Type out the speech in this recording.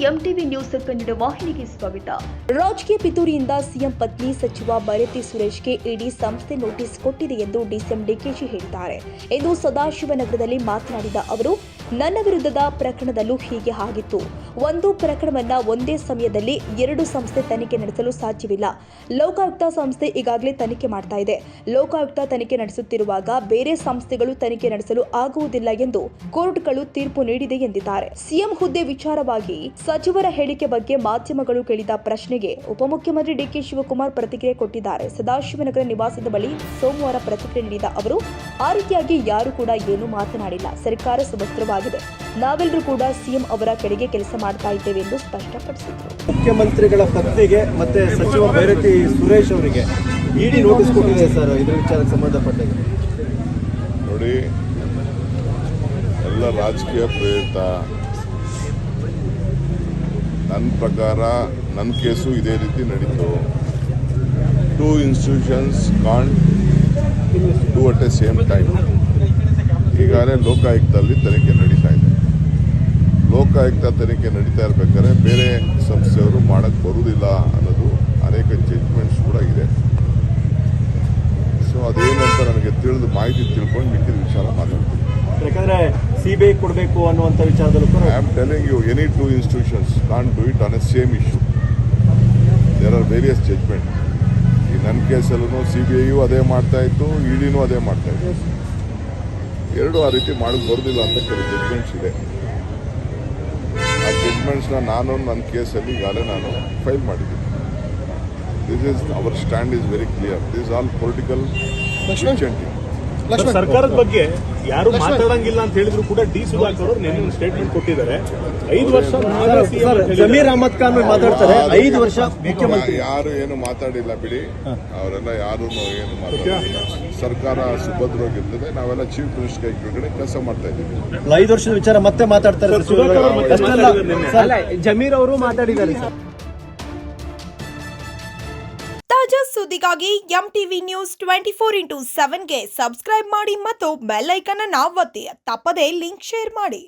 MTV news Kannada ವಾಹಿನಿಗೆ ಸ್ವಾಗತ. ರಾಜಕೀಯ ಪಿತೂರಿಯಿಂದ ಸಿಎಂ ಪತ್ನಿ ಸಚಿವ ಬೈರತಿ ಸುರೇಶ್ಗೆ ಇಡಿ ಸಂಸ್ಥೆ ನೋಟಿಸ್ ಕೊಟ್ಟಿದೆ ಎಂದು ಡಿಸಿಎಂ ಡಿಕೆಶಿ ಹೇಳಿದ್ದಾರೆ. ಇಂದು ಸದಾಶಿವನಗರದಲ್ಲಿ ಮಾತನಾಡಿದ ಅವರು, ನನ್ನ ವಿರುದ್ಧದ ಪ್ರಕರಣದಲ್ಲೂ ಹೀಗೆ ಆಗಿತ್ತು. ಒಂದು ಪ್ರಕರಣವನ್ನ ಒಂದೇ ಸಮಯದಲ್ಲಿ ಎರಡು ಸಂಸ್ಥೆ ತನಿಖೆ ನಡೆಸಲು ಸಾಧ್ಯವಿಲ್ಲ. ಲೋಕಾಯುಕ್ತ ಸಂಸ್ಥೆ ಈಗಾಗಲೇ ತನಿಖೆ ಮಾಡ್ತಾ ಇದೆ. ಲೋಕಾಯುಕ್ತ ತನಿಖೆ ನಡೆಸುತ್ತಿರುವಾಗ ಬೇರೆ ಸಂಸ್ಥೆಗಳು ತನಿಖೆ ನಡೆಸಲು ಆಗುವುದಿಲ್ಲ ಎಂದು ಕೋರ್ಟ್ಗಳು ತೀರ್ಪು ನೀಡಿದೆ ಎಂದಿದ್ದಾರೆ. ಸಿಎಂ ಹುದ್ದೆ ವಿಚಾರವಾಗಿ ಸಚಿವರ ಹೇಳಿಕೆ ಬಗ್ಗೆ ಮಾಧ್ಯಮಗಳು ಕೇಳಿದ ಪ್ರಶ್ನೆಗೆ ಉಪಮುಖ್ಯಮಂತ್ರಿ ಡಿಕೆ ಶಿವಕುಮಾರ್ ಪ್ರತಿಕ್ರಿಯೆ ಕೊಟ್ಟಿದ್ದಾರೆ. ಸದಾಶಿವನಗರ ನಿವಾಸದ ಬಳಿ ಸೋಮವಾರ ಪ್ರತಿಕ್ರಿಯೆ ನೀಡಿದ ಅವರು, ಆ ರೀತಿಯಾಗಿ ಯಾರು ಕೂಡ ಏನೂ ಮಾತನಾಡಿಲ್ಲ. ಸರ್ಕಾರ ಸುಭದ್ರವಾಗಿದೆ. ನಾವೆಲ್ಲರೂ ಕೂಡ ಸಿಎಂ ಅವರ ಕಡೆಗೆ ಕೆಲಸ ಮಾಡ್ತಾ ಇದ್ದೇವೆ ಎಂದು ಸ್ಪಷ್ಟಪಡಿಸಿದರು. ಮುಖ್ಯಮಂತ್ರಿಗಳ ಪತ್ನಿಗೆ ಮತ್ತೆ ಸಚಿವ ಬೈರತಿ ಸುರೇಶ್ ಅವರಿಗೆ ಇಡಿ ನೋಟಿಸ್ ಕೊಟ್ಟಿದೆ ಸರ್. ಇದರ ವಿಚಾರಕ್ಕೆ ಸಂಬಂಧಪಟ್ಟಾಗ ನೋಡಿ, ಎಲ್ಲ ರಾಜಕೀಯ ಪ್ರೇರಿತ. ನನ್ನ ಪ್ರಕಾರ ನನ್ನ ಕೇಸು ಇದೇ ರೀತಿ ನಡೀತು. Two institutions can't do at A same time. ಈಗಾಗಲೇ ಲೋಕಾಯುಕ್ತದಲ್ಲಿ ತನಿಖೆ ನಡೀತಾ ಇದೆ. ಲೋಕಾಯುಕ್ತ ತನಿಖೆ ನಡೀತಾ ಇರಬೇಕಾದ್ರೆ ಬೇರೆ ಸಂಸ್ಥೆಯವರು ಮಾಡಕ್ಕೆ ಬರುವುದಿಲ್ಲ ಅನ್ನೋದು ಅನೇಕ ಜಡ್ಜ್ಮೆಂಟ್ಸ್ ಕೂಡ ಇದೆ. ಸೊ ಅದೇನಂತ ನನಗೆ ತಿಳಿದು ಮಾಹಿತಿ ತಿಳ್ಕೊಂಡು ಮಿಕ್ಕಿದ ವಿಚಾರ ಮಾತಾಡ್ತೀನಿ. ಯಾಕಂದ್ರೆ ಸಿಬಿಐ ಕೊಡಬೇಕು ಅನ್ನುವಂಥ ವಿಚಾರದಲ್ಲೂ ಕೂಡ I am telling you, any two institutions can't do it on a same issue. There are various judgment. ಈ ನನ್ನ ಕೇಸಲ್ಲೂ ಸಿಬಿಐಯು ಅದೇ ಮಾಡ್ತಾ ಇತ್ತು, ಇಡಿನೂ ಅದೇ ಮಾಡ್ತಾ ಇತ್ತು. ಎರಡು ಆ ರೀತಿ ಮಾಡಕ್ಕೆ ಬರೋದಿಲ್ಲ ಅಂತ ಕೆಲವು ಜಡ್ಜ್ಮೆಂಟ್ಸ್ ಇದೆ. ಆ ಜಡ್ಜ್ಮೆಂಟ್ಸ್ನ ನನ್ನ ಕೇಸಲ್ಲಿ ಈಗಾಗಲೇ ನಾನು ಫೈಲ್ ಮಾಡಿದ್ದೀನಿ. This is our stand is very clear. This all political witch hunting. ಸರ್ಕಾರದ ಬಗ್ಗೆ ಯಾರು ಮಾತಾಡಂಗಿಲ್ಲ ಅಂತ ಹೇಳಿದ್ರು ಕೂಡ ಡಿ ಸುಧಾಕರ್ ಅವರು ನಿನ್ನೆ ಒಂದು ಸ್ಟೇಟ್ಮೆಂಟ್ ಕೊಟ್ಟಿದ್ದಾರೆ. 5 ವರ್ಷ ಜಮೀರ್ ಅಹಮದ್ ಖಾನ್ ಮಾತಾಡ್ತಾರೆ. 5 ವರ್ಷ ಮುಖ್ಯಮಂತ್ರಿ ಯಾರು ಏನು ಮಾತಾಡಿಲ್ಲ ಬಿಡಿ. ಅವರೆಲ್ಲ ಯಾರು ಏನು ಮಾತಾಡಿಲ್ಲ. ಸರ್ಕಾರ ಸುಭದ್ರವಾಗಿರ್ತದೆ. ನಾವೆಲ್ಲ ಚೀಫ್ ಮಿನಿಸ್ಟರ್ ಕೆಳಗಡೆ ಕೆಲಸ ಮಾಡ್ತಾ ಇದ್ದೀವಿ. 5 ವರ್ಷದ ವಿಚಾರ ಮತ್ತೆ ಮಾತಾಡ್ತಾರೆ. ಜಮೀರ್ ಅವರು ಮಾತಾಡಿದ್ದಾರೆ ಸರ್. ತಾಜಾ ಸುದ್ದಿಗಾಗಿ ಎಂಟಿವಿ ನ್ಯೂಸ್ 24x7ಗೆ ಸಬ್ಸ್ಕ್ರೈಬ್ ಮಾಡಿ ಮತ್ತು ಬೆಲ್ ಐಕಾನ್ ಅನ್ನು ಒತ್ತಿ. ತಪ್ಪದೇ ಲಿಂಕ್ ಶೇರ್ ಮಾಡಿ.